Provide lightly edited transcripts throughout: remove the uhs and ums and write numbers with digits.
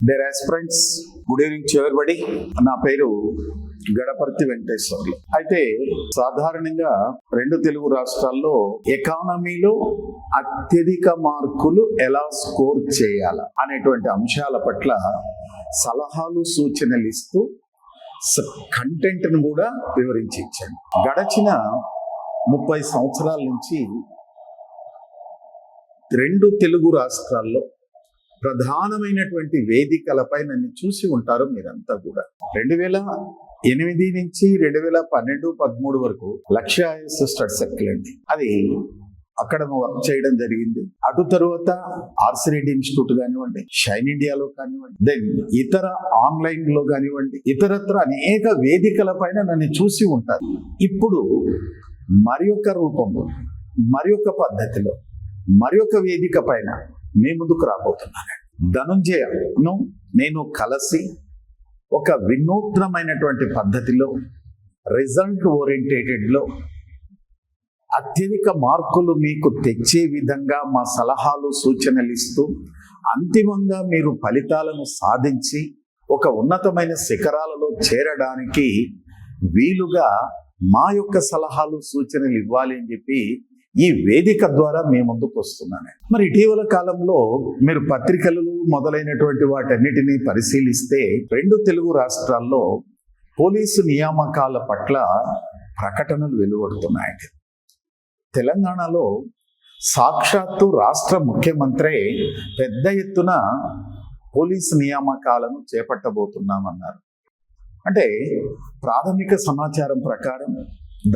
Dear aspirants, good evening to everybody. నా పేరు గడపర్తి వెంకటేశ్వర్లు. అయితే సాధారణంగా రెండు తెలుగు రాష్ట్రాల్లో ఎకానమీలో అత్యధిక మార్కులు ఎలా స్కోర్ చేయాలా అనేటువంటి అంశాల పట్ల సలహాలు సూచనలు ఇస్తూ కంటెంట్ను కూడా వివరించి ఇచ్చాను. గడచిన 30 సంవత్సరాల నుంచి రెండు తెలుగు రాష్ట్రాల్లో ప్రధానమైనటువంటి వేదికలపై నన్ను చూసి ఉంటారు మీరంతా కూడా. 2008 నుంచి 2012-13 వరకు లక్ష్య ఐఏఎస్ స్టడీ సర్కిల్ అండి, అది అక్కడ వర్క్ చేయడం జరిగింది. అటు తరువాత ఆర్సిరెడ్డి ఇన్స్టిట్యూట్ కానివ్వండి, షైన్ ఇండియాలో కానివ్వండి, దెన్ ఇతర ఆన్లైన్ లో కానివ్వండి, ఇతరత్ర అనేక వేదికల పైన నన్ను చూసి ఉంటారు. ఇప్పుడు మరి ఒక రూపంలో, మరి ఒక పద్ధతిలో, మరి ఒక వేదిక పైన మీ ముందుకు రాబోతున్నాను. ధనుంజయను నేను కలిసి ఒక వినూత్నమైనటువంటి పద్ధతిలో, రిజల్ట్ ఓరియంటెడ్లో అత్యధిక మార్కులు మీకు తెచ్చే విధంగా మా సలహాలు సూచనలు ఇస్తూ అంతిమంగా మీరు ఫలితాలను సాధించి ఒక ఉన్నతమైన శిఖరాలలో చేరడానికి వీలుగా మా యొక్క సలహాలు సూచనలు ఇవ్వాలి అని చెప్పి ఈ వేదిక ద్వారా మీ ముందుకు వస్తున్నాను. మరి ఇటీవల కాలంలో మీరు పత్రికలు మొదలైనటువంటి వాటన్నిటినీ పరిశీలిస్తే రెండు తెలుగు రాష్ట్రాల్లో పోలీసు నియామకాల పట్ల ప్రకటనలు వెలువడుతున్నాయి. తెలంగాణలో సాక్షాత్తు రాష్ట్ర ముఖ్యమంత్రి పెద్ద ఎత్తున పోలీసు నియామకాలను చేపట్టబోతున్నామన్నారు. అంటే ప్రాథమిక సమాచారం ప్రకారం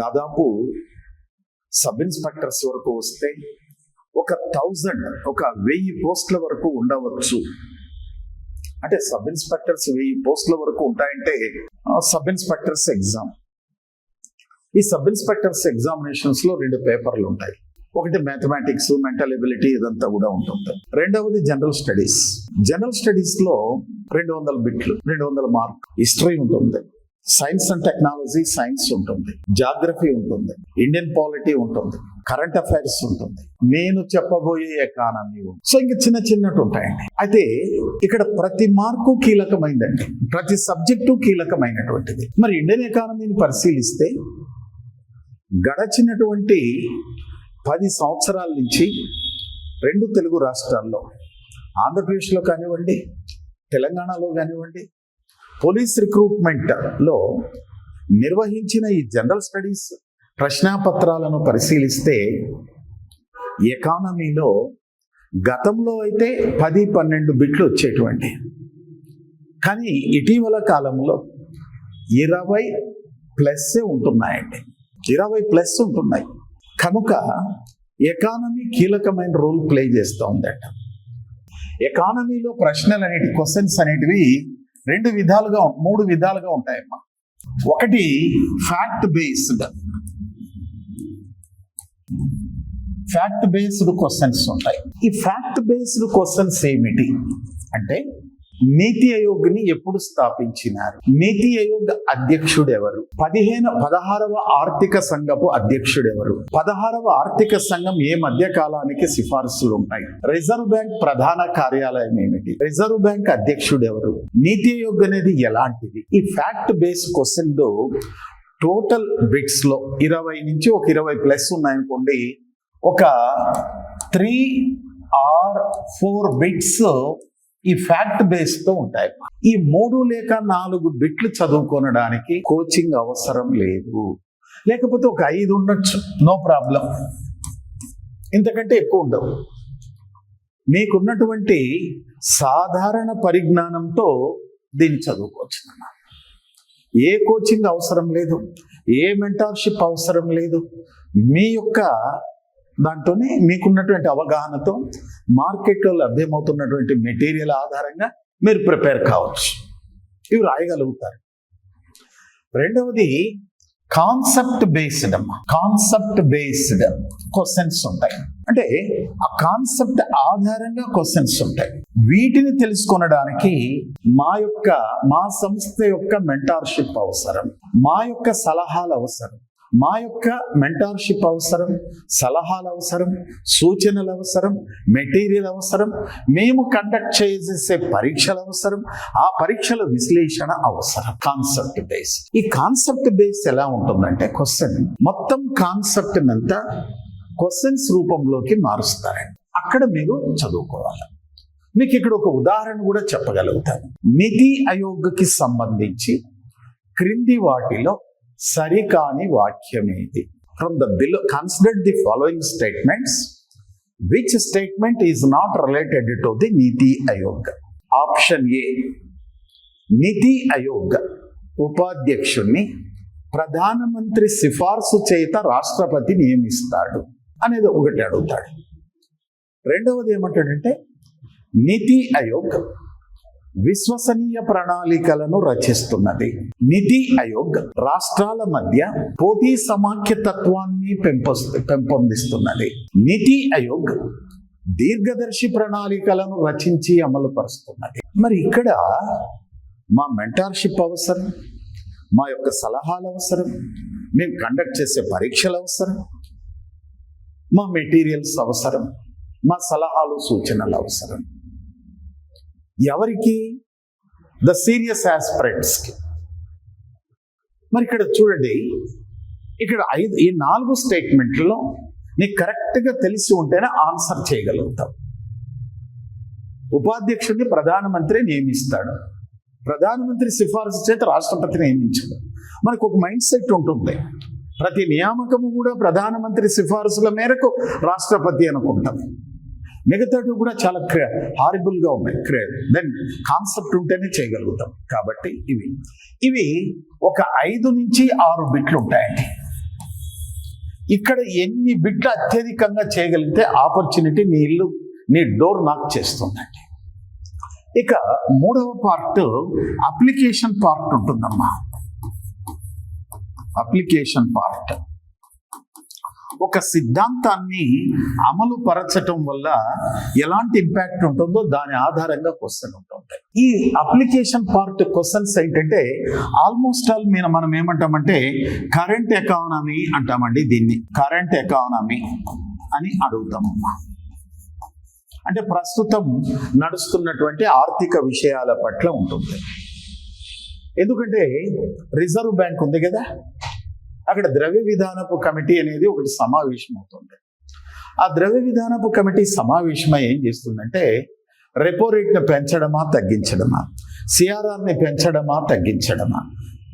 దాదాపు సబ్ ఇన్స్పెక్టర్స్ వరకు వస్తే 1000 పోస్టుల వరకు ఉండవచ్చు. అంటే సబ్ ఇన్స్పెక్టర్స్ 1000 పోస్టుల వరకు ఉంటాయంటే సబ్ ఇన్స్పెక్టర్స్ ఎగ్జామ్, ఈ సబ్ ఇన్స్పెక్టర్స్ ఎగ్జామినేషన్స్ లో 2 పేపర్లు ఉంటాయి. ఒకటి మ్యాథమెటిక్స్, మెంటల్ ఎబిలిటీ, ఇదంతా కూడా ఉంటుంది. రెండవది జనరల్ స్టడీస్. జనరల్ స్టడీస్ లో 200 బిట్లు, 200 మార్క్. హిస్టరీ ఉంటుంది, సైన్స్ అండ్ టెక్నాలజీ సైన్స్ ఉంటుంది, జాగ్రఫీ ఉంటుంది, ఇండియన్ పాలిటీ ఉంటుంది, కరెంట్ అఫైర్స్ ఉంటుంది, నేను చెప్పబోయే ఎకానమీ ఉంటుంది. సో ఇంకా చిన్నట్టు ఉంటాయండి. అయితే ఇక్కడ ప్రతి మార్కు కీలకమైందండి, ప్రతి సబ్జెక్టు కీలకమైనటువంటిది. మరి ఇండియన్ ఎకానమీని పరిశీలిస్తే గడచినటువంటి 10 సంవత్సరాల నుంచి రెండు తెలుగు రాష్ట్రాల్లో, ఆంధ్రప్రదేశ్లో కానివ్వండి, తెలంగాణలో కానివ్వండి, పోలీస్ రిక్రూట్మెంట్లో నిర్వహించిన ఈ జనరల్ స్టడీస్ ప్రశ్నాపత్రాలను పరిశీలిస్తే ఎకానమీలో గతంలో అయితే 10-12 బిట్లు వచ్చేటువంటి, కానీ ఇటీవల కాలంలో 20+ ఉంటున్నాయండి. 20+ ఉంటున్నాయి. కనుక ఎకానమీ కీలకమైన రోల్ ప్లే చేస్తూ ఉందట. ఎకానమీలో ప్రశ్నలు అనేటి, క్వశ్చన్స్ అనేటివి 3 విధాలుగా ఉంటాయమ్మా. ఒకటి ఫ్యాక్ట్ బేస్డ్ క్వశ్చన్స్ ఉంటాయి. ఈ ఫ్యాక్ట్ బేస్డ్ క్వశ్చన్స్ ఏమిటి అంటే, నీతి ఆయోగ్ని ఎప్పుడు స్థాపించినారు, నీతి ఆయోగ్ అధ్యక్షుడు ఎవరు, 16వ ఆర్థిక సంఘపు అధ్యక్షుడు ఎవరు, 16వ ఆర్థిక సంఘం ఏ మధ్య కాలానికి సిఫార్సులు ఉంటాయి, రిజర్వ్ బ్యాంక్ ప్రధాన కార్యాలయం ఏమిటి, రిజర్వ్ బ్యాంక్ అధ్యక్షుడు ఎవరు, నీతి ఆయోగ్ అనేది ఎలాంటిది. ఈ fact based question total bits లో 20 నుంచి ఒక 20+ ఉన్నాయనుకోండి, ఒక 3 or 4 బిట్స్ ఈ ఫ్యాక్ట్ బేస్ తో ఉంటాయి. ఈ 3 లేక 4 బిట్లు చదువుకోనడానికి కోచింగ్ అవసరం లేదు. లేకపోతే ఒక 5 ఉండొచ్చు, నో ప్రాబ్లం, ఇంతకంటే ఎక్కువ ఉండవు. మీకున్నటువంటి సాధారణ పరిజ్ఞానంతో దీన్ని చదువుకోవచ్చు. ఏ కోచింగ్ అవసరం లేదు, ఏ మెంటార్షిప్ అవసరం లేదు. మీ యొక్క దాంట్లోనే మీకున్నటువంటి అవగాహనతో మార్కెట్లో లభ్యమవుతున్నటువంటి మెటీరియల్ ఆధారంగా మీరు ప్రిపేర్ కావచ్చు, ఇవి రాయగలుగుతారు. రెండవది కాన్సెప్ట్ బేస్డ్ క్వశ్చన్స్ ఉంటాయి. అంటే ఆ కాన్సెప్ట్ ఆధారంగా క్వశ్చన్స్ ఉంటాయి. వీటిని తెలుసుకొనడానికి మా సంస్థ యొక్క మెంటార్షిప్ అవసరం, మా యొక్క సలహాలు అవసరం, మా యొక్క మెంటార్షిప్ అవసరం, సలహాలు అవసరం, సూచనలు అవసరం, మెటీరియల్ అవసరం, మేము కండక్ట్ చేసే పరీక్షలు అవసరం, ఆ పరీక్షల విశ్లేషణ అవసరం. Concept base. ఈ కాన్సెప్ట్ బేస్ ఎలా ఉంటుందంటే క్వశ్చన్ మొత్తం కాన్సెప్ట్ అంతా క్వశ్చన్స్ రూపంలోకి మారుస్తారండి. అక్కడ మీరు చదువుకోవాలి. మీకు ఇక్కడ ఒక ఉదాహరణ కూడా చెప్పగలుగుతాను. నీతి ఆయోగ్కి సంబంధించి క్రింది వాటిలో సరికాని వాక్యమేది? From the below consider the following statements. Which statement is not related to the NITI Aayog? Option A, నీతి ఆయోగ్ ఉపాధ్యక్షుణ్ణి ప్రధానమంత్రి సిఫార్సు చేత రాష్ట్రపతి నియమిస్తాడు అనేది ఒకటి అడుగుతాడు. రెండవది ఏమంటాడంటే నీతి ఆయోగ్ విశ్వసనీయ ప్రణాళికలను రచిస్తున్నది. నీతి ఆయోగ్ రాష్ట్రాల మధ్య పోటీ సమాఖ్యతత్వాన్ని పెంపొందిస్తున్నది. నీతి ఆయోగ్ దీర్ఘదర్శి ప్రణాళికలను రచించి అమలు పరుస్తున్నది. మరి ఇక్కడ మా మెంటార్షిప్ అవసరం, మా యొక్క సలహాలు అవసరం, మేము కండక్ట్ చేసే పరీక్షలు అవసరం, మా మెటీరియల్స్ అవసరం, మా సలహాలు సూచనలు అవసరం. ఎవరికి? ద సీరియస్ ఆస్పిరెంట్స్కి. మరి ఇక్కడ చూడండి, ఇక్కడ ఈ 4 స్టేట్మెంట్లో నీకు కరెక్ట్గా తెలిసి ఉంటేనే ఆన్సర్ చేయగలుగుతాం. ఉపాధ్యక్షుడిని ప్రధానమంత్రి నియమిస్తాడు, ప్రధానమంత్రి సిఫార్సు చేత రాష్ట్రపతి నియమించాడు. మనకు ఒక మైండ్ సెట్ ఉంటుంది, ప్రతి నియామకము కూడా ప్రధానమంత్రి సిఫార్సుల మేరకు రాష్ట్రపతి అనుకుంటాం. మిగతాడు కూడా చాలా హారిబుల్గా ఉన్నాయి. దెన్ కాన్సెప్ట్ ఉంటేనే చేయగలుగుతాం. కాబట్టి ఇవి ఒక 5 నుంచి 6 బిట్లు ఉంటాయండి. ఇక్కడ ఎన్ని బిట్లు అత్యధికంగా చేయగలిగితే ఆపర్చునిటీ నీ డోర్ నాక్ చేస్తుందండి. ఇక 3వ పార్ట్ అప్లికేషన్ పార్ట్ ఉంటుందమ్మా. అప్లికేషన్ పార్ట్ ఒక సిద్ధాంతాన్ని అమలు పరచటం వల్ల ఎలాంటి ఇంపాక్ట్ ఉంటుందో దాని ఆధారంగా క్వశ్చన్ ఉంటుంది. ఈ అప్లికేషన్ పార్ట్ క్వశ్చన్స్ ఏంటంటే ఆల్మోస్ట్ ఆల్ మనం ఏమంటామంటే కరెంట్ ఎకానమీ అంటామండి. దీన్ని కరెంట్ ఎకానమీ అని అడుగుతామమ్మా. అంటే ప్రస్తుతం నడుస్తున్నటువంటి ఆర్థిక విషయాల పట్ల ఉంటుంది. ఎందుకంటే రిజర్వ్ బ్యాంక్ ఉంది కదా, అక్కడ ద్రవ్య విధానపు కమిటీ అనేది ఒకటి సమావేశం అవుతుంది. ఆ ద్రవ్య విధానపు కమిటీ సమావేశమై ఏం చేస్తుందంటే రెపో రేట్ని పెంచడమా తగ్గించడమా, సిఆర్ఆర్ని పెంచడమా తగ్గించడమా,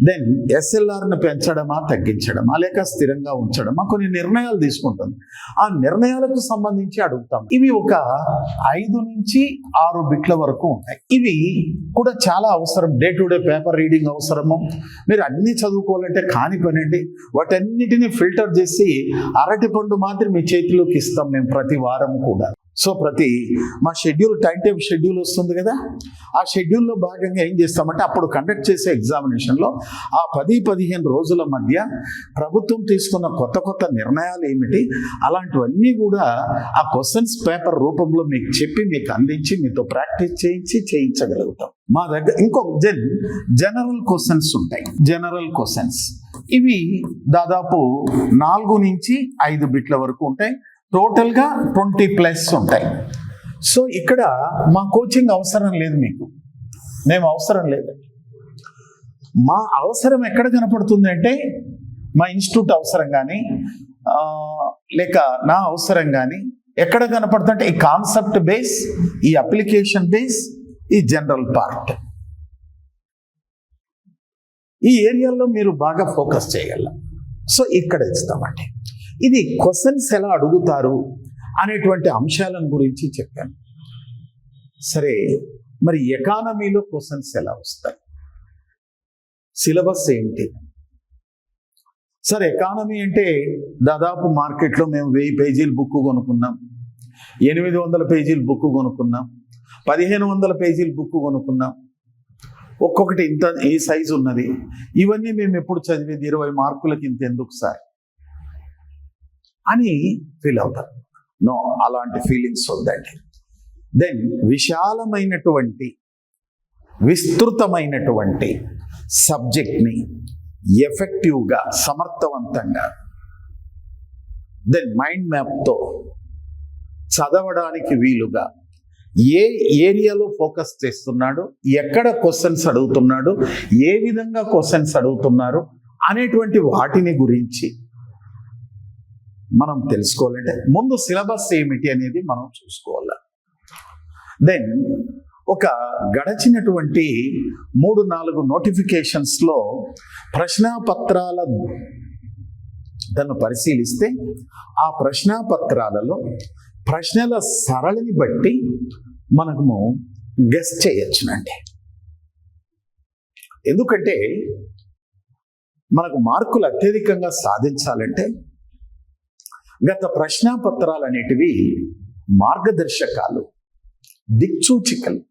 దెన్ ఎస్ఎల్ఆర్ని పెంచడమా తగ్గించడమా, లేక స్థిరంగా ఉంచడమా, కొన్ని నిర్ణయాలు తీసుకుంటుంది. ఆ నిర్ణయాలకు సంబంధించి అడుగుతాం. ఇవి ఒక 5 నుంచి 6 బిట్ల వరకు ఉంటాయి. ఇవి కూడా చాలా అవసరం. Day to day paper reading అవసరము. మీరు అన్ని చదువుకోవాలంటే కాని పని అండి. వాటన్నిటిని ఫిల్టర్ చేసి అరటిపండు మాత్రం మీ చేతిలోకి ఇస్తాం మేము ప్రతి వారం కూడా. సో మా షెడ్యూల్, టైం టేబుల్ షెడ్యూల్ వస్తుంది కదా, ఆ షెడ్యూల్లో భాగంగా ఏం చేస్తామంటే అప్పుడు కండక్ట్ చేసే ఎగ్జామినేషన్లో ఆ 10-15 రోజుల మధ్య ప్రభుత్వం తీసుకున్న కొత్త నిర్ణయాలు ఏమిటి, అలాంటివన్నీ కూడా ఆ క్వశ్చన్స్ పేపర్ రూపంలో మీకు చెప్పి మీకు అందించి మీతో ప్రాక్టీస్ చేయించగలుగుతాం. మా దగ్గర ఇంకొక జనరల్ క్వశ్చన్స్ ఉంటాయి. జనరల్ క్వశ్చన్స్ ఇవి దాదాపు 4 నుంచి 5 బిట్ల వరకు ఉంటాయి. టోటల్గా 20+ ఉంటాయి. సో ఇక్కడ మా కోచింగ్ అవసరం లేదు, మేము అవసరం లేదు. మా అవసరం ఎక్కడ కనపడుతుంది అంటే మా ఇన్స్టిట్యూట్ అవసరం కానీ లేక నా అవసరం కానీ ఎక్కడ కనపడుతుందంటే ఈ కాన్సెప్ట్ బేస్, ఈ అప్లికేషన్ బేస్, ఈ జనరల్ పార్ట్. ఈ ఏరియాలో మీరు బాగా ఫోకస్ చేయగలరు. సో ఇక్కడ ఇస్తామండి. ఇది క్వశ్చన్స్ ఎలా అడుగుతారు అనేటువంటి అంశాలను గురించి చెప్పాను. సరే, మరి ఎకానమీలో క్వశ్చన్స్ ఎలా వస్తాయి, సిలబస్ ఏంటి? సరే, ఎకానమీ అంటే దాదాపు మార్కెట్లో మేము 1000 పేజీల బుక్ కొనుక్కున్నాం, 800 పేజీల బుక్ కొనుక్కున్నాం, 1500 పేజీల బుక్ కొనుక్కున్నాం. ఒక్కొక్కటి ఈ సైజు ఉన్నది. ఇవన్నీ మేము ఎప్పుడు చదివేది 20 మార్కులకి ఇంత ఎందుకు సార్ అని ఫీల్ అవుతారు. నో, అలాంటి ఫీలింగ్స్ వద్దండి. దెన్ విశాలమైనటువంటి విస్తృతమైనటువంటి సబ్జెక్ట్ని ఎఫెక్టివ్గా, సమర్థవంతంగా, దెన్ మైండ్ మ్యాప్తో చదవడానికి వీలుగా, ఏ ఏరియాలో ఫోకస్ చేస్తున్నాడు, ఎక్కడ క్వశ్చన్స్ అడుగుతున్నాడు, ఏ విధంగా క్వశ్చన్స్ అడుగుతున్నారు అనేటువంటి వాటిని గురించి మనం తెలుసుకోవాలంటే ముందు సిలబస్ ఏమిటి అనేది మనం చూసుకోవాలి. దెన్ ఒక గడచినటువంటి 3-4 నోటిఫికేషన్స్లో ప్రశ్నాపత్రాల దాన్ని పరిశీలిస్తే ఆ ప్రశ్నాపత్రాలలో ప్రశ్నల సరళిని బట్టి మనము గెస్ చేయొచ్చునండి. ఎందుకంటే మనకు మార్కులు అత్యధికంగా సాధించాలంటే గత ప్రశ్నాపత్రాలు అనేటివి మార్గదర్శకాలు, దిక్సూచికలు,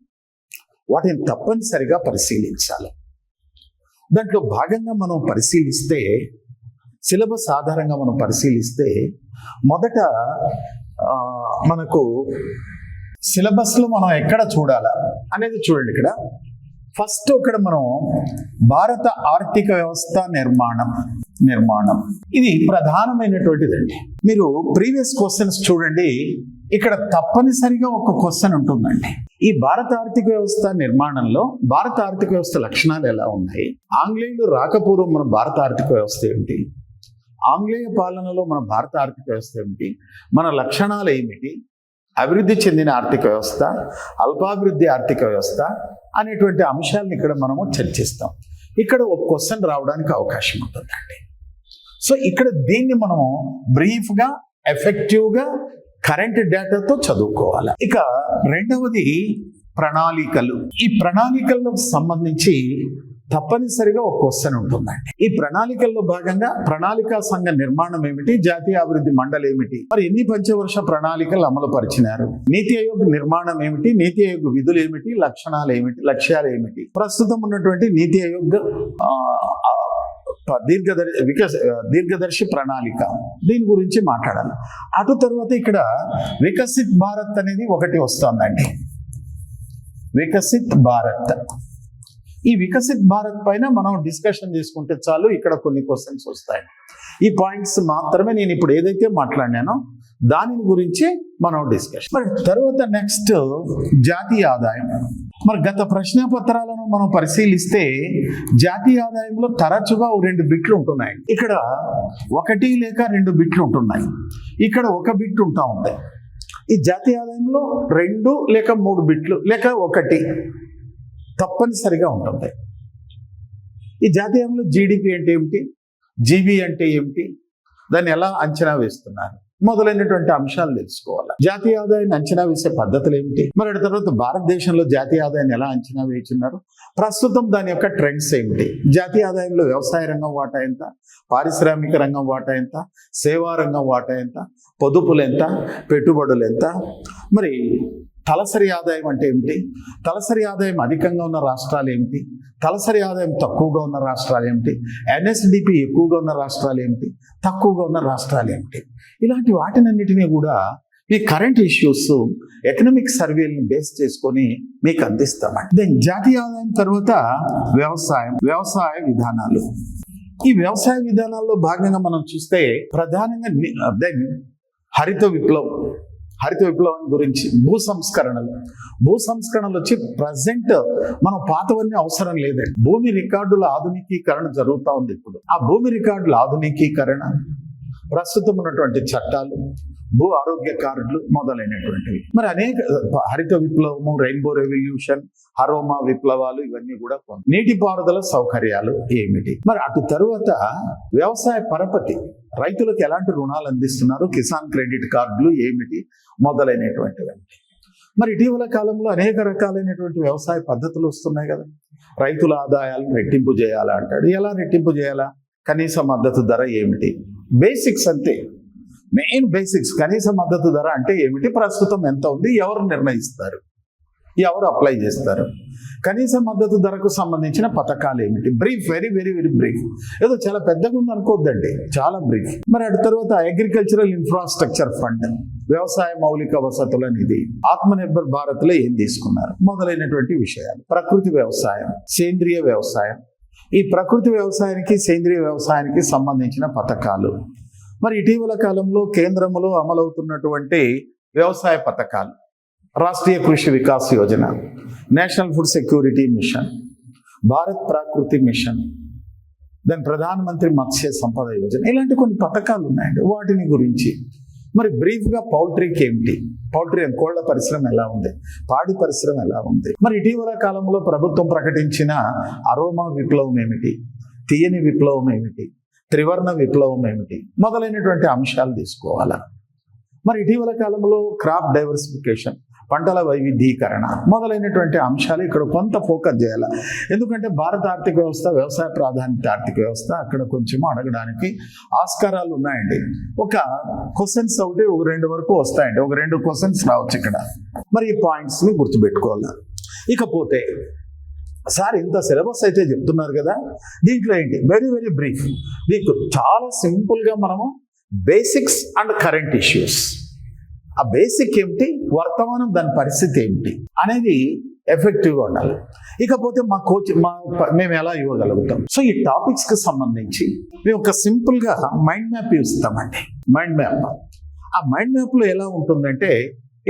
వాటిని తప్పనిసరిగా పరిశీలించాలి. దాంట్లో భాగంగా మనం పరిశీలిస్తే, సిలబస్ ఆధారంగా మనం పరిశీలిస్తే, మొదట మనకు సిలబస్లో మనం ఎక్కడ చూడాలా అనేది చూడండి. ఇక్కడ ఫస్ట్ ఇక్కడ మనం భారత ఆర్థిక వ్యవస్థ నిర్మాణం ఇది ప్రధానమైనటువంటిదండి. మీరు ప్రీవియస్ క్వశ్చన్స్ చూడండి, ఇక్కడ తప్పనిసరిగా ఒక క్వశ్చన్ ఉంటుందండి. ఈ భారత ఆర్థిక వ్యవస్థ నిర్మాణంలో భారత ఆర్థిక వ్యవస్థ లక్షణాలు ఎలా ఉన్నాయి, ఆంగ్లేయులు రాకపూర్వం మన భారత ఆర్థిక వ్యవస్థ ఏమిటి, ఆంగ్లేయ పాలనలో మన భారత ఆర్థిక వ్యవస్థ ఏమిటి, మన లక్షణాలు ఏమిటి, అభివృద్ధి చెందిన ఆర్థిక వ్యవస్థ, అల్పాభివృద్ధి ఆర్థిక వ్యవస్థ అనేటువంటి అంశాలను ఇక్కడ మనము చర్చిస్తాం. ఇక్కడ ఒక క్వశ్చన్ రావడానికి అవకాశం ఉంటుందండి. సో ఇక్కడ దీన్ని మనము బ్రీఫ్గా, ఎఫెక్టివ్గా, కరెంట్ డేటాతో చదువుకోవాలి. ఇక రెండవది ప్రణాళికలు. ఈ ప్రణాళికలకు సంబంధించి తప్పనిసరిగా ఒక క్వశ్చన్ ఉంటుందండి. ఈ ప్రణాళికల్లో భాగంగా ప్రణాళికా సంఘ నిర్మాణం ఏమిటి, జాతీయ అభివృద్ధి మండలి ఏమిటి, మరి ఎన్ని పంచవర్ష ప్రణాళికలు అమలు పరిచినారు, నీతి ఆయోగ్ నిర్మాణం ఏమిటి, నీతి ఆయోగ్ విధులు ఏమిటి, లక్షణాలు ఏమిటి, లక్ష్యాలు ఏమిటి, ప్రస్తుతం ఉన్నటువంటి నీతి ఆయోగ్ దీర్ఘదర్శి ప్రణాళిక, దీని గురించి మాట్లాడాలి. అటు తర్వాత ఇక్కడ వికసిత్ భారత్ అనేది ఒకటి వస్తుందండి. వికసిత్ భారత్, ఈ వికసిత్ భారత్ పైన మనం డిస్కషన్ చేసుకుంటే చాలు. ఇక్కడ కొన్ని క్వశ్చన్స్ వస్తాయి. ఈ పాయింట్స్ మాత్రమే నేను ఇప్పుడు ఏదైతే మాట్లాడినానో దాని గురించి మనం డిస్కషన్. మరి తర్వాత నెక్స్ట్ జాతీయ ఆదాయం. మరి గత ప్రశ్నపత్రాలను మనం పరిశీలిస్తే జాతీయ ఆదాయంలో తరచుగా 2 బిట్లు ఉంటున్నాయి. ఇక్కడ 1 లేక 2 బిట్లు ఉంటున్నాయి, ఇక్కడ 1 బిట్ ఉంటా ఉంది. ఈ జాతీయ ఆదాయంలో 2 లేక 3 బిట్లు లేక 1 తప్పనిసరిగా ఉంటుంది. ఈ జాతీయంలో జీడిపి అంటే ఏమిటి, జీబీ అంటే ఏమిటి, దాన్ని ఎలా అంచనా వేస్తున్నారు మొదలైనటువంటి అంశాలు తెలుసుకోవాలి. జాతీయ ఆదాయాన్ని అంచనా వేసే పద్ధతులు ఏమిటి, మరి తర్వాత భారతదేశంలో జాతీయ ఆదాయాన్ని ఎలా అంచనా వేస్తున్నారు, ప్రస్తుతం దాని యొక్క ట్రెండ్స్ ఏమిటి, జాతీయ ఆదాయంలో వ్యవసాయ రంగం వాటా ఎంత, పారిశ్రామిక రంగం వాటా ఎంత, సేవా రంగం వాటా ఎంత, పొదుపులు ఎంత, పెట్టుబడులు ఎంత, మరి తలసరి ఆదాయం అంటే ఏమిటి, తలసరి ఆదాయం అధికంగా ఉన్న రాష్ట్రాలు ఏమిటి, తలసరి ఆదాయం తక్కువగా ఉన్న రాష్ట్రాలు ఏమిటి, ఎన్ఎస్డిపి ఎక్కువగా ఉన్న రాష్ట్రాలు ఏమిటి, తక్కువగా ఉన్న రాష్ట్రాలు ఏమిటి, ఇలాంటి వాటినన్నిటినీ కూడా మీ కరెంట్ ఇష్యూస్ ఎకనామిక్ సర్వేలను బేస్ చేసుకొని మీకు అందిస్తామండి. దెన్ జాతీయ ఆదాయం తర్వాత వ్యవసాయ విధానాలు. ఈ వ్యవసాయ విధానాల్లో భాగంగా మనం చూస్తే ప్రధానంగా దెన్ హరిత విప్లవం గురించి, భూ సంస్కరణలు వచ్చి ప్రజెంట్ మనం పాతవన్నీ అవసరం లేదండి. భూమి రికార్డుల ఆధునికీకరణ జరుగుతూ ఉంది. ఇప్పుడు ఆ భూమి రికార్డుల ఆధునికీకరణ, ప్రస్తుతం ఉన్నటువంటి చట్టాలు, భూ ఆరోగ్య కార్డులు మొదలైనటువంటివి. మరి అనేక హరిత విప్లవము, రెయిన్బో రెవల్యూషన్, హరోమా విప్లవాలు ఇవన్నీ కూడా నీటిపారుదల సౌకర్యాలు ఏమిటి, మరి అటు తరువాత వ్యవసాయ పరపతి, రైతులకు ఎలాంటి రుణాలు అందిస్తున్నారు, కిసాన్ క్రెడిట్ కార్డులు ఏమిటి మొదలైనటువంటివి. మరి ఇటీవల కాలంలో అనేక రకాలైనటువంటి వ్యవసాయ పద్ధతులు వస్తున్నాయి కదా. రైతుల ఆదాయాలను రెట్టింపు చేయాలా అంటాడు. ఎలా రెట్టింపు చేయాలా, కనీస మద్దతు ధర ఏమిటి, బేసిక్స్ అంతే, మెయిన్ బేసిక్స్. కనీస మద్దతు ధర అంటే ఏమిటి, ప్రస్తుతం ఎంత ఉంది, ఎవరు నిర్ణయిస్తారు, ఎవరు అప్లై చేస్తారు, కనీస మద్దతు ధరకు సంబంధించిన పథకాలు ఏమిటి, brief, very very very brief. ఏదో చాలా పెద్దగా ఉంది అనుకోవద్దండి, చాలా బ్రీఫ్. మరి అటు తర్వాత అగ్రికల్చరల్ ఇన్ఫ్రాస్ట్రక్చర్ ఫండ్, వ్యవసాయ మౌలిక వసతుల నిధి, ఆత్మనిర్భర్ భారత్ లో ఏం తీసుకున్నారు మొదలైనటువంటి విషయాలు, ప్రకృతి వ్యవసాయం, సేంద్రియ వ్యవసాయం, ఈ ప్రకృతి వ్యవసాయానికి సేంద్రియ వ్యవసాయానికి సంబంధించిన పథకాలు. మరి ఇటీవల కాలంలో కేంద్రంలో అమలవుతున్నటువంటి వ్యవసాయ పథకాలు, Rashtriya Krishi Vikas Yojana, national food security mission, Bharat Prakriti mission, then Pradhan Mantri Matsya Sampada Yojana, ఇలాంటి కొన్ని పథకాలు ఉన్నాయండి. వాటిని గురించి మరి బ్రీఫ్గా పౌల్ట్రీకి ఏమిటి, పౌల్ట్రీ కోళ్ల పరిశ్రమ ఎలా ఉంది, పాడి పరిశ్రమ ఎలా ఉంది, మరి ఇటీవల కాలంలో ప్రభుత్వం ప్రకటించిన అరోమా విప్లవం ఏమిటి, తీయని విప్లవం ఏమిటి, త్రివర్ణ విప్లవం ఏమిటి, మొదలైనటువంటి అంశాలు తీసుకోవాలా. మరి ఇటీవల కాలంలో క్రాప్ డైవర్సిఫికేషన్, పంటల వైవిధ్యీకరణ మొదలైనటువంటి అంశాలు ఇక్కడ కొంత ఫోకస్ చేయాలి. ఎందుకంటే భారత ఆర్థిక వ్యవస్థ వ్యవసాయ ప్రాధాన్యత ఆర్థిక వ్యవస్థ, అక్కడ కొంచెం అడగడానికి ఆస్కారాలు ఉన్నాయండి. ఒక క్వశ్చన్స్ ఒకటి ఒక 2 వరకు వస్తాయండి, ఒక 2 క్వశ్చన్స్ రావచ్చు ఇక్కడ. మరి ఈ పాయింట్స్ని గుర్తుపెట్టుకోవాలి. ఇకపోతే సార్ ఇంత సిలబస్ అయితే చెప్తున్నారు కదా, దీంట్లో ఏంటి వెరీ వెరీ బ్రీఫ్, దీంట్లో చాలా సింపుల్గా మనము బేసిక్స్ అండ్ కరెంట్ ఇష్యూస్, ఆ బేసిక్ ఏమిటి, వర్తమానం దాని పరిస్థితి ఏమిటి అనేది ఎఫెక్టివ్గా ఉండాలి. ఇకపోతే మేము ఎలా ఇవ్వగలుగుతాం. సో ఈ టాపిక్స్కి సంబంధించి మేము ఒక సింపుల్గా మైండ్ మ్యాప్ ఇస్తామండి. మైండ్ మ్యాప్, ఆ మైండ్ మ్యాప్లో ఎలా ఉంటుందంటే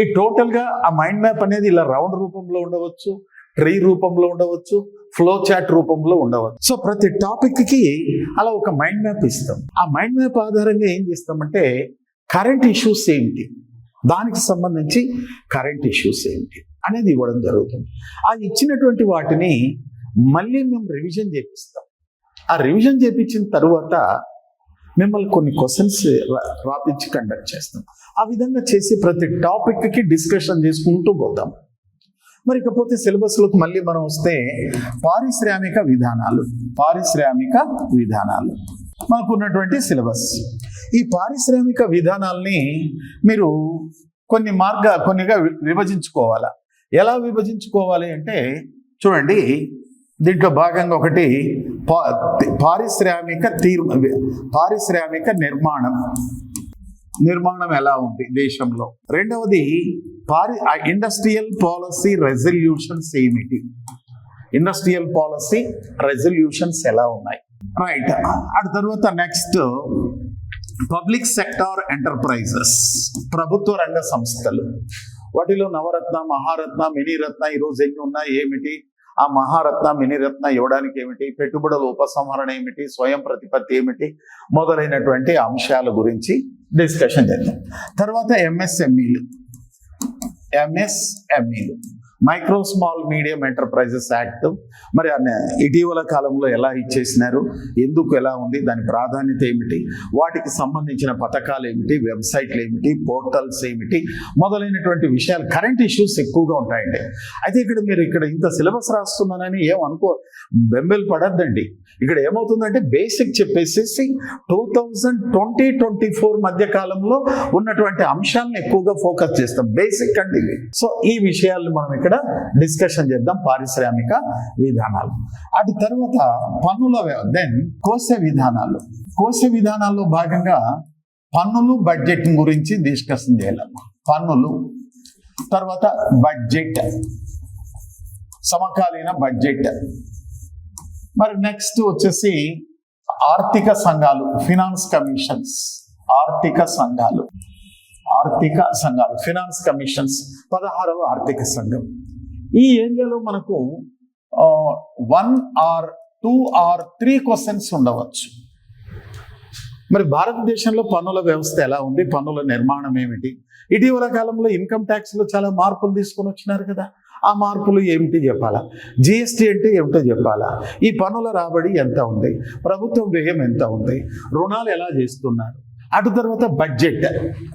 ఈ టోటల్గా ఆ మైండ్ మ్యాప్ అనేది ఇలా రౌండ్ రూపంలో ఉండవచ్చు, ట్రీ రూపంలో ఉండవచ్చు, ఫ్లో చార్ట్ రూపంలో ఉండవచ్చు. సో ప్రతి టాపిక్కి అలా ఒక మైండ్ మ్యాప్ ఇస్తాం. ఆ మైండ్ మ్యాప్ ఆధారంగా ఏం చేస్తామంటే కరెంట్ ఇష్యూస్ ఏమిటి, దానికి సంబంధించి కరెంట్ ఇష్యూస్ ఏంటి అనేది ఇవ్వడం జరుగుతుంది. ఆ ఇచ్చినటువంటి వాటిని మళ్ళీ మేము రివిజన్ చేపిస్తాం. ఆ రివిజన్ చేపించిన తర్వాత మిమ్మల్ని కొన్ని క్వశ్చన్స్ రాపించి కండక్ట్ చేస్తాం. ఆ విధంగా చేసి ప్రతి టాపిక్కి డిస్కషన్ చేసుకుంటూ పోతాం. మరి ఇకపోతే సిలబస్లోకి మళ్ళీ మనం వస్తే పారిశ్రామిక విధానాలు, మనకు ఉన్నటువంటి సిలబస్. ఈ పారిశ్రామిక విధానాల్ని మీరు కొన్నిగా విభజించుకోవాలా. ఎలా విభజించుకోవాలి అంటే చూడండి, దీంట్లో భాగంగా ఒకటి పారిశ్రామిక నిర్మాణం ఎలా ఉంది దేశంలో. రెండవది ఇండస్ట్రియల్ పాలసీ రెజల్యూషన్స్ ఏమిటి, ఇండస్ట్రియల్ పాలసీ రెజల్యూషన్స్ ఎలా ఉన్నాయి, రైట్. ఆ తర్వాత నెక్స్ట్ పబ్లిక్ సెక్టార్ ఎంటర్ప్రైజెస్, ప్రభుత్వ రంగ సంస్థలు, వాటిలో నవరత్న, మహారత్న, మినీరత్న ఈరోజు ఎన్ని ఉన్నాయి ఏమిటి, ఆ మహారత్న మినీరత్న ఇవ్వడానికి ఏమిటి, పెట్టుబడుల ఉపసంహరణ ఏమిటి, స్వయం ప్రతిపత్తి ఏమిటి, మొదలైనటువంటి అంశాల గురించి డిస్కషన్ చేద్దాం. తర్వాత ఎంఎస్ఎంఈలు, micro small medium enterprises act, మరి ఇటీవల కాలంలో ఎలా ఇచ్చేసినారు, ఎందుకు ఎలా ఉంది, దాని ప్రాధాన్యత ఏమిటి, వాటికి సంబంధించిన పథకాలు ఏమిటి, వెబ్సైట్లు ఏమిటి, పోర్టల్స్ ఏమిటి, మొదలైనటువంటి విషయాలు, కరెంట్ ఇష్యూస్ ఎక్కువగా ఉంటాయండి. అయితే మీరు ఇంత సిలబస్ రాస్తున్నానని బెంబేలు పడద్దండి. ఇక్కడ ఏమవుతుందంటే బేసిక్ చెప్పేసేసి 2020-24 మధ్య కాలంలో ఉన్నటువంటి అంశాలను ఎక్కువగా ఫోకస్ చేస్తాం, బేసిక్ అండి ఇవి. సో ఈ విషయాలను మనం ఇక్కడ డిస్కషన్ చేద్దాం. పారిశ్రామిక విధానాలు, అటు తర్వాత కోశ విధానాల్లో భాగంగా పన్నులు, బడ్జెట్ గురించి డిస్కషన్ చేయాలి. పన్నులు, తర్వాత బడ్జెట్, సమకాలీన బడ్జెట్. మరి నెక్స్ట్ వచ్చేసి ఆర్థిక సంఘాలు, ఫినాన్స్ కమిషన్స్, ఆర్థిక సంఘాలు, ఫినాన్స్ కమిషన్స్, 16వ ఆర్థిక సంఘం. ఈ ఏరియాలో మనకు 1 or 2 or 3 క్వశ్చన్స్ ఉండవచ్చు. మరి భారతదేశంలో పన్నుల వ్యవస్థ ఎలా ఉంది, పన్నుల నిర్మాణం ఏమిటి, ఇటీవల కాలంలో ఇన్కమ్ ట్యాక్స్లో చాలా మార్పులు తీసుకొని వచ్చినారు కదా, ఆ మార్పులు ఏమిటి చెప్పాలా, జిఎస్టీ అంటే ఏమిటో చెప్పాలా, ఈ పన్నుల రాబడి ఎంత ఉంది, ప్రభుత్వ వ్యయం ఎంత ఉంది, రుణాలు ఎలా చేస్తున్నారు, అటు తర్వాత బడ్జెట్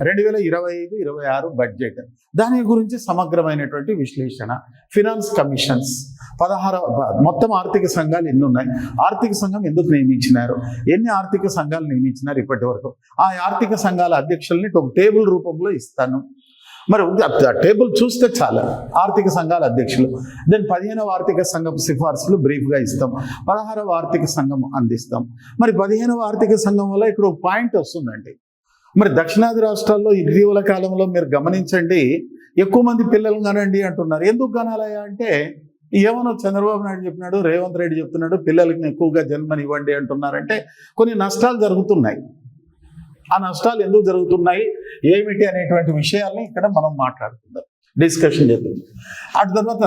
2025-26 బడ్జెట్, దాని గురించి సమగ్రమైనటువంటి విశ్లేషణ. ఫినాన్స్ కమిషన్స్ 16 మొత్తం ఆర్థిక సంఘాలు ఎన్ని ఉన్నాయి, ఆర్థిక సంఘం ఎందుకు నియమించినారు, ఎన్ని ఆర్థిక సంఘాలు నియమించినారు ఇప్పటి వరకు, ఆ ఆర్థిక సంఘాల అధ్యక్షుల్ని ఒక టేబుల్ రూపంలో ఇస్తాను. మరి టేబుల్ చూస్తే చాలా ఆర్థిక సంఘాల అధ్యక్షులు, దెన్ 15వ ఆర్థిక సంఘం సిఫార్సులు బ్రీఫ్గా ఇస్తాం, 16వ ఆర్థిక సంఘం అందిస్తాం. మరి 15వ ఆర్థిక సంఘం వల్ల ఇక్కడ ఒక పాయింట్ వస్తుందండి. మరి దక్షిణాది రాష్ట్రాల్లో ఇటీవల కాలంలో మీరు గమనించండి, ఎక్కువ మంది పిల్లలు కనండి అంటున్నారు. ఎందుకు కనాలయా అంటే ఏమనో చంద్రబాబు నాయుడు చెప్పినాడు, రేవంత్ రెడ్డి చెప్తున్నాడు, పిల్లలకి ఎక్కువగా జన్మనివ్వండి అంటున్నారంటే కొన్ని నష్టాలు జరుగుతున్నాయి. ఆ నష్టాలు ఎందుకు జరుగుతున్నాయి, ఏమిటి అనేటువంటి విషయాల్ని ఇక్కడ మనం మాట్లాడుకుందాం, డిస్కషన్ చేద్దాం. అటు తర్వాత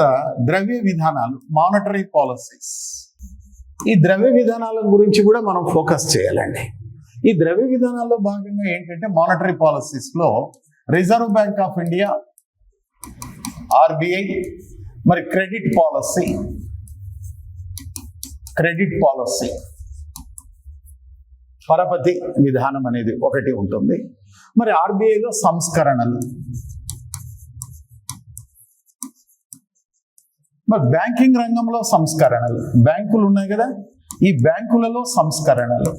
ద్రవ్య విధానాలు, మానిటరీ పాలసీస్. ఈ ద్రవ్య విధానాల గురించి కూడా మనం ఫోకస్ చేయాలండి. ఈ ద్రవ్య విధానాల్లో భాగంగా ఏంటంటే మానిటరీ పాలసీస్లో reserve bank of India, RBI, మరి క్రెడిట్ పాలసీ పరపతి విధానం అనేది ఒకటి ఉంటుంది. మరి ఆర్బిఐలో సంస్కరణలు, మరి బ్యాంకింగ్ రంగంలో సంస్కరణలు, బ్యాంకులు ఉన్నాయి కదా, ఈ బ్యాంకులలో సంస్కరణలు.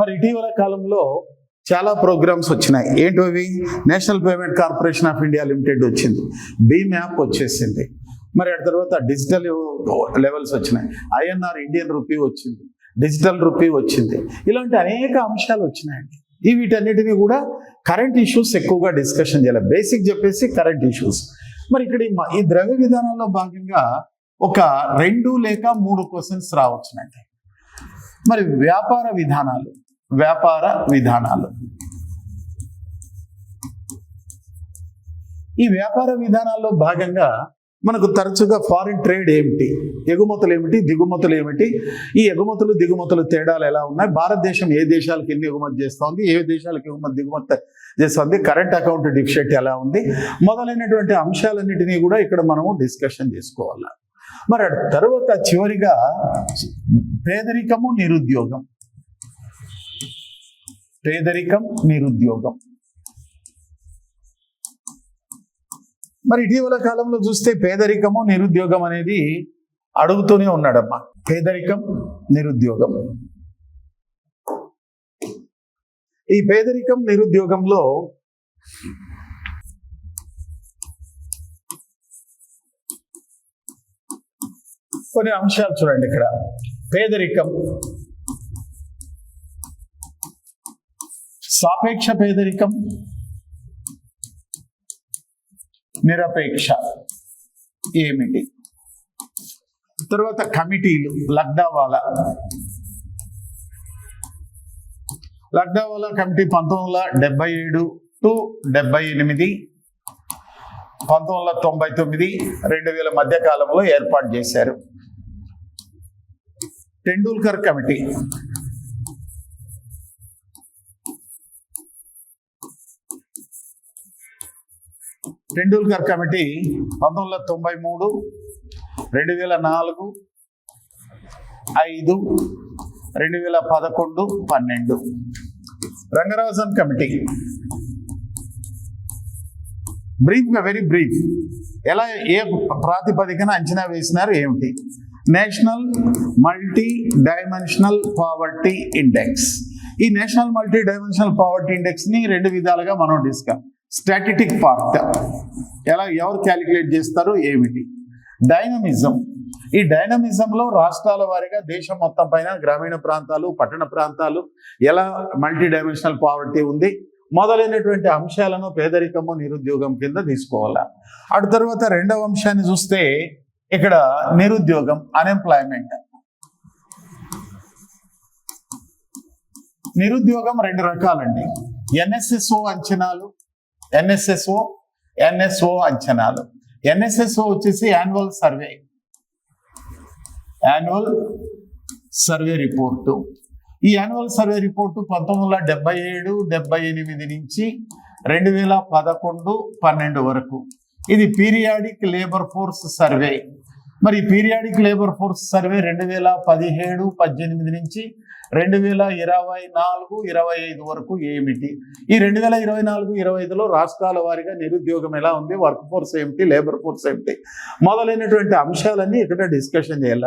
మరి ఇటీవల కాలంలో చాలా ప్రోగ్రామ్స్ వచ్చినాయి. ఏంటవి? National payment corporation of India limited వచ్చింది, భీమ్ యాప్ వచ్చేసింది, మరి ఆ తర్వాత డిజిటల్ లెవెల్స్ వచ్చినాయి, ఐఎన్ఆర్ ఇండియన్ రూపీ వచ్చింది, డిజిటల్ రూపీ వచ్చింది. ఇలాంటి అనేక అంశాలు వచ్చినాయండి. వీటన్నిటిని కూడా కరెంట్ ఇష్యూస్ ఎక్కువగా డిస్కషన్ చేయాలి. బేసిక్ చెప్పేసి కరెంట్ ఇష్యూస్. మరి ఇక్కడ ఈ ద్రవ్య విధానంలో భాగంగా ఒక 2 లేక 3 క్వశ్చన్స్ రావచ్చునండి. మరి వ్యాపార విధానాలు, ఈ వ్యాపార విధానాల్లో భాగంగా మనకు తరచుగా ఫారిన్ ట్రేడ్ ఏమిటి, ఎగుమతులు ఏమిటి, దిగుమతులు ఏమిటి, ఈ ఎగుమతులు దిగుమతులు తేడాలు ఎలా ఉన్నాయి, భారతదేశం ఏ దేశాలకు ఎన్ని ఎగుమతి చేస్తుంది, ఏ దేశాలకు దిగుమతి చేస్తుంది, కరెంట్ అకౌంట్ డిఫిసిట్ ఎలా ఉంది, మొదలైనటువంటి అంశాలన్నిటినీ కూడా ఇక్కడ మనము డిస్కషన్ చేసుకోవాలి. మరి తర్వాత చివరిగా పేదరికము, నిరుద్యోగం. మరి ఇటీవల కాలంలో చూస్తే పేదరికము, నిరుద్యోగం అనేది అడుగుతూనే ఉన్నాడమ్మా. పేదరికం, నిరుద్యోగం. ఈ పేదరికం, నిరుద్యోగంలో కొన్ని అంశాలు చూడండి. ఇక్కడ పేదరికం, సాపేక్ష పేదరికం, నిరపేక్ష ఏమిటి, తర్వాత కమిటీలు, లక్డావాలా కమిటీ 1977 to 78, 1999, 2000 మధ్య కాలంలో ఏర్పాటు చేశారు. Tendulkar committee, Tendulkar committee 1993, 2004, 5, 2011, 12. Rangarajan committee, very brief, ఎలా ఏ ప్రాతిపదికన అంచనా వేసినారు ఏమిటి? National multi dimensional poverty index. ఈ national multi dimensional poverty index ని 2 విధాలుగా మనం స్టాటిస్టిక్ పార్ట్, ఎవరు క్యాలిక్యులేట్ చేస్తారు ఏమిటి? డైనమిజం. ఈ డైనమిజంలో రాష్ట్రాల వారీగా దేశం మొత్తం పైన గ్రామీణ ప్రాంతాలు, పట్టణ ప్రాంతాలు ఎలా మల్టీ డైమెన్షనల్ పావర్టీ ఉంది మొదలైనటువంటి అంశాలను పేదరికము, నిరుద్యోగం కింద తీసుకోవాలా. అటు తర్వాత రెండవ అంశాన్ని చూస్తే ఇక్కడ నిరుద్యోగం, అన్ఎంప్లాయ్మెంట్. నిరుద్యోగం 2 రకాలండి. ఎన్ఎస్ఎస్ఓ అంచనాలు, ఎన్ఎస్ఓ అంచనాలు. ఎన్ఎస్ఎస్ఓ వచ్చేసి యాన్యువల్ సర్వే రిపోర్టు. ఈ యాన్యువల్ సర్వే రిపోర్టు 1977, 78 నుంచి 2011, 12 వరకు. ఇది పీరియాడిక్ లేబర్ ఫోర్స్ సర్వే. మరి పీరియాడిక్ లేబర్ ఫోర్స్ సర్వే 2017, 18 నుంచి 2024, 25 వరకు ఏమిటి? ఈ 2024, 25లో రాష్ట్రాల వారీగా నిరుద్యోగం ఎలా ఉంది, వర్క్ ఫోర్స్ ఏమిటి, లేబర్ ఫోర్స్ ఏమిటి మొదలైనటువంటి అంశాలన్నీ ఇక్కడ డిస్కషన్ చేయాల.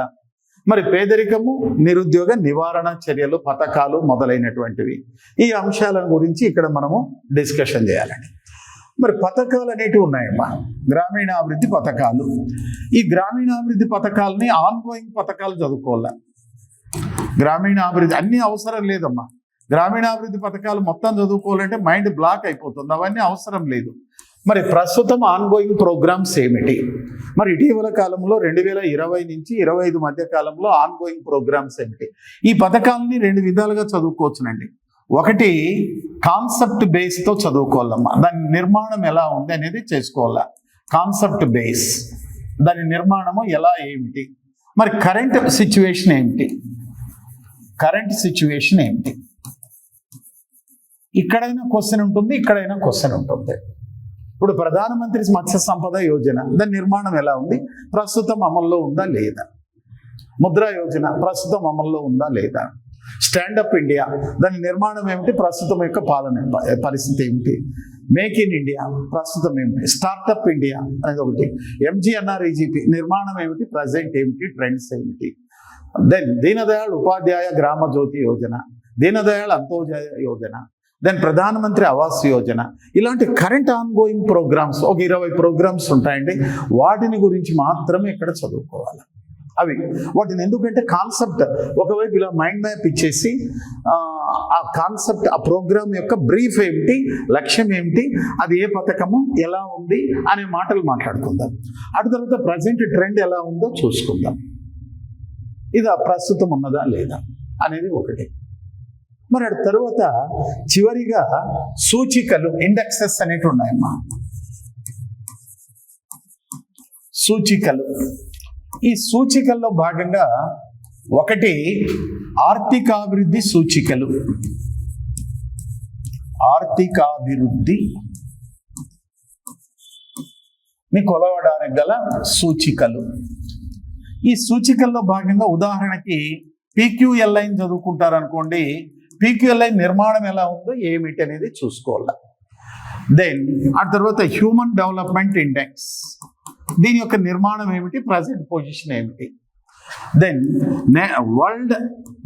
మరి పేదరికము, నిరుద్యోగ నివారణ చర్యలు, పథకాలు మొదలైనటువంటివి, ఈ అంశాల గురించి ఇక్కడ మనము డిస్కషన్ చేయాలండి. మరి పథకాలు అనేటివి ఉన్నాయమ్మా, గ్రామీణాభివృద్ధి పథకాలు. ఈ గ్రామీణాభివృద్ధి పథకాలని ఆన్గోయింగ్ పథకాలు చదువుకోవాలి. గ్రామీణాభివృద్ధి అన్నీ అవసరం లేదమ్మా. గ్రామీణాభివృద్ధి పథకాలు మొత్తం చదువుకోవాలంటే మైండ్ బ్లాక్ అయిపోతుంది, అవన్నీ అవసరం లేదు. మరి ప్రస్తుతం ఆన్గోయింగ్ ప్రోగ్రామ్స్ ఏమిటి? మరి ఇటీవల కాలంలో 2020 నుంచి 25 మధ్య కాలంలో ఆన్గోయింగ్ ప్రోగ్రామ్స్ ఏమిటి? ఈ పథకాలని 2 విధాలుగా చదువుకోవచ్చునండి. ఒకటి కాన్సెప్ట్ బేస్తో చదువుకోవాలమ్మా, దాని నిర్మాణం ఎలా ఉంది అనేది చేసుకోవాలా. కాన్సెప్ట్ బేస్, దాని నిర్మాణము ఎలా ఏమిటి, మరి కరెంట్ సిచ్యువేషన్ ఏమిటి, కరెంట్ సిచ్యువేషన్ ఏమిటి. ఇక్కడైనా క్వశ్చన్ ఉంటుంది, ఇక్కడైనా క్వశ్చన్ ఉంటుంది. ఇప్పుడు ప్రధానమంత్రి మత్స్య సంపద యోజన, దాని నిర్మాణం ఎలా ఉంది, ప్రస్తుతం అమల్లో ఉందా లేదా. ముద్రా యోజన ప్రస్తుతం అమల్లో ఉందా లేదా. స్టాండప్ ఇండియా, దాని నిర్మాణం ఏమిటి, ప్రస్తుతం యొక్క పాలన పరిస్థితి ఏమిటి. మేక్ ఇన్ ఇండియా ప్రస్తుతం ఏమిటి. స్టార్టప్ ఇండియా అనేది ఒకటి. MGNREGP నిర్మాణం ఏమిటి, ప్రజెంట్ ఏమిటి, ట్రెండ్స్ ఏమిటి. దెన్ దీనదయాళ్ ఉపాధ్యాయ గ్రామ జ్యోతి యోజన, దీనదయాళ్ అంత్యోదయ యోజన, దెన్ ప్రధానమంత్రి ఆవాస్ యోజన. ఇలాంటి కరెంట్ ఆన్గోయింగ్ ప్రోగ్రామ్స్ ఒక 20 ప్రోగ్రామ్స్ ఉంటాయండి. వాటిని గురించి మాత్రమే ఇక్కడ చదువుకోవాలి. అవి వాటిని ఎందుకంటే కాన్సెప్ట్ ఒకవైపు ఇలా మైండ్ మ్యాప్ ఇచ్చేసి ఆ కాన్సెప్ట్, ఆ ప్రోగ్రామ్ యొక్క బ్రీఫ్ ఏమిటి, లక్ష్యం ఏమిటి, అది ఏ పథకము, ఎలా ఉంది అనే మాటలు మాట్లాడుకుందాం. అటు తర్వాత ప్రజెంట్ ట్రెండ్ ఎలా ఉందో చూసుకుందాం. ఇది ప్రస్తుతం ఉన్నదా లేదా అనేది ఒకటి. మరి అటు తర్వాత చివరిగా సూచికలు, ఇండెక్సెస్ అనేవి ఉన్నాయమ్మా. సూచికలు, ఈ సూచికల్లో భాగంగా ఒకటి ఆర్థికాభివృద్ధి సూచికలు. ఆర్థికాభివృద్ధి ని కొలవడానికి గల సూచికలు. ఈ సూచికల్లో భాగంగా ఉదాహరణకి PQLI చదువుకుంటారు అనుకోండి. PQLI నిర్మాణం ఎలా ఉందో ఏమిటి అనేది చూసుకోవాలి. దెన్ ఆ తర్వాత హ్యూమన్ డెవలప్మెంట్ ఇండెక్స్, దీని యొక్క నిర్మాణం ఏమిటి, ప్రజెంట్ పొజిషన్ ఏమిటి. Then world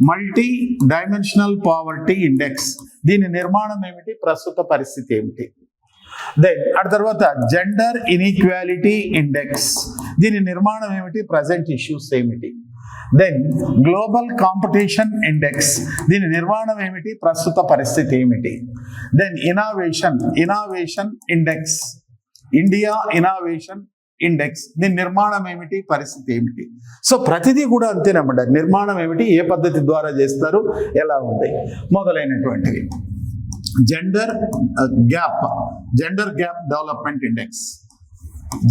multi dimensional poverty index, దీని నిర్మాణం ఏమిటి, ప్రస్తుత పరిస్థితి ఏమిటి. దెన్ ఆ తర్వాత జెండర్ ఇన్ఈక్వాలిటీ ఇండెక్స్, దీని నిర్మాణం ఏమిటి, ప్రజెంట్ ఇష్యూస్ ఏమిటి. దెన్ గ్లోబల్ కాంపిటీషన్ ఇండెక్స్, దీని నిర్మాణం ఏమిటి, ప్రస్తుత పరిస్థితి ఏమిటి. Then innovation index, India innovation index, దీని నిర్మాణం ఏమిటి, పరిస్థితి ఏమిటి. సో ప్రతిదీ కూడా అంతేనమాట. నిర్మాణం ఏమిటి, ఏ పద్ధతి ద్వారా చేస్తారు, ఎలా ఉంది మొదలైనటువంటివి. Gender gap development index,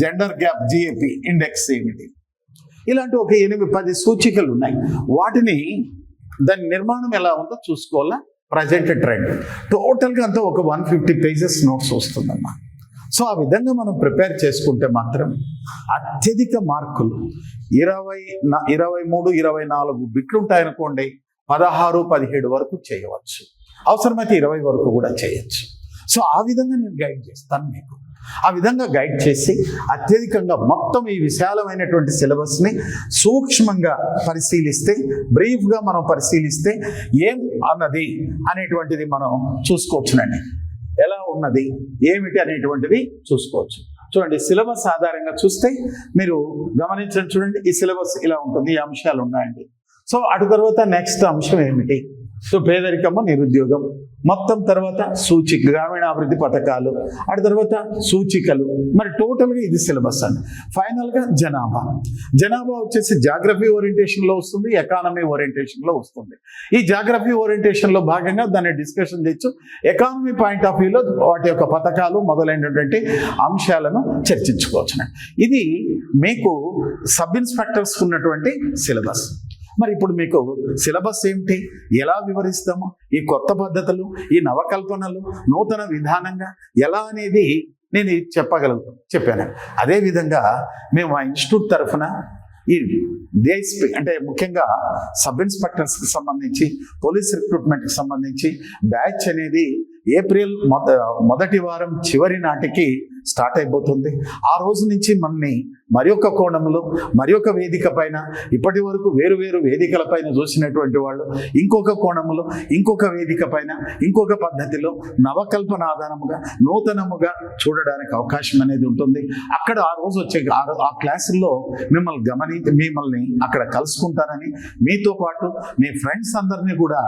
gender gap GAP index ఏమిటి. ఇలాంటి ఒక 8-10 సూచికలు ఉన్నాయి. వాటిని దాని నిర్మాణం ఎలా ఉందో చూసుకోవాలా. ప్రజెంట్ ట్రెండ్ టోటల్గా అంతా ఒక 150 పేజెస్ నోట్స్ వస్తుందమ్మా. సో ఆ విధంగా మనం ప్రిపేర్ చేసుకుంటే మాత్రం అత్యధిక మార్కులు 23, 24 బిట్లు ఉంటాయనుకోండి, 16, 17 వరకు చేయవచ్చు. అవసరమైతే 20 వరకు కూడా చేయొచ్చు. సో ఆ విధంగా నేను గైడ్ చేస్తాను మీకు. ఆ విధంగా గైడ్ చేసి అత్యధికంగా మొత్తం ఈ విశాలమైనటువంటి సిలబస్ని సూక్ష్మంగా పరిశీలిస్తే, బ్రీఫ్గా మనం పరిశీలిస్తే ఏం అన్నది అనేటువంటిది మనం చూసుకోవచ్చునండి. ఎలా ఉన్నది ఏమిటి అనేటువంటిది చూసుకోవచ్చు. చూడండి, సిలబస్ ఆధారంగా చూస్తే మీరు గమనించండి. చూడండి, ఈ సిలబస్ ఇలా ఉంటుంది, ఈ అంశాలు ఉన్నాయండి. సో అటు తర్వాత నెక్స్ట్ అంశం ఏమిటి, సో పేదరికము, నిరుద్యోగం, మొత్తం తర్వాత సూచిక, గ్రామీణాభివృద్ధి పథకాలు, అటు తర్వాత సూచికలు. మరి టోటల్గా ఇది సిలబస్ అండి. ఫైనల్గా జనాభా వచ్చేసి జాగ్రఫీ ఓరియంటేషన్లో వస్తుంది, ఎకానమీ ఓరియంటేషన్లో వస్తుంది. ఈ జాగ్రఫీ ఓరియంటేషన్లో భాగంగా దాన్ని డిస్కషన్ చేయొచ్చు. ఎకానమీ పాయింట్ ఆఫ్ వ్యూలో వాటి యొక్క పథకాలు మొదలైనటువంటి అంశాలను చర్చించుకోవచ్చు. ఇది మీకు సబ్ ఇన్స్పెక్టర్స్ ఉన్నటువంటి సిలబస్. మరి ఇప్పుడు మీకు సిలబస్ ఏమిటి, ఎలా వివరిస్తాము, ఈ కొత్త పద్ధతులు, ఈ నవకల్పనలు నూతన విధానంగా ఎలా అనేది నేను చెప్పాను. అదేవిధంగా మేము ఆ ఇన్స్టిట్యూట్ తరఫున ఈ DSP అంటే ముఖ్యంగా సబ్ ఇన్స్పెక్టర్స్కి సంబంధించి, పోలీస్ రిక్రూట్మెంట్కి సంబంధించి బ్యాచ్ అనేది ఏప్రిల్ మొదటి వారం చివరి నాటికి స్టార్ట్ అయిపోతుంది. ఆ రోజు నుంచి మనని మరి ఒక కోణంలో మరి ఒక వేదిక పైన ఇప్పటి వరకు వేరు వేరు వేదికల పైన చూసినటువంటి వాళ్ళు ఇంకొక కోణంలో ఇంకొక వేదిక పైన ఇంకొక పద్ధతిలో నవకల్పన ఆధారముగా నూతనముగా చూడడానికి అవకాశం అనేది ఉంటుంది. అక్కడ ఆ రోజు వచ్చే ఆ క్లాసుల్లో మిమ్మల్ని అక్కడ కలుసుకుంటానని, మీతో పాటు మీ ఫ్రెండ్స్ అందరినీ కూడా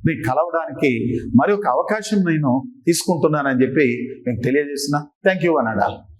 మీకు కలవడానికి మరి ఒక అవకాశం నేను తీసుకుంటున్నానని చెప్పి మీకు తెలియజేసిన. థ్యాంక్ యూ అన్నాడు.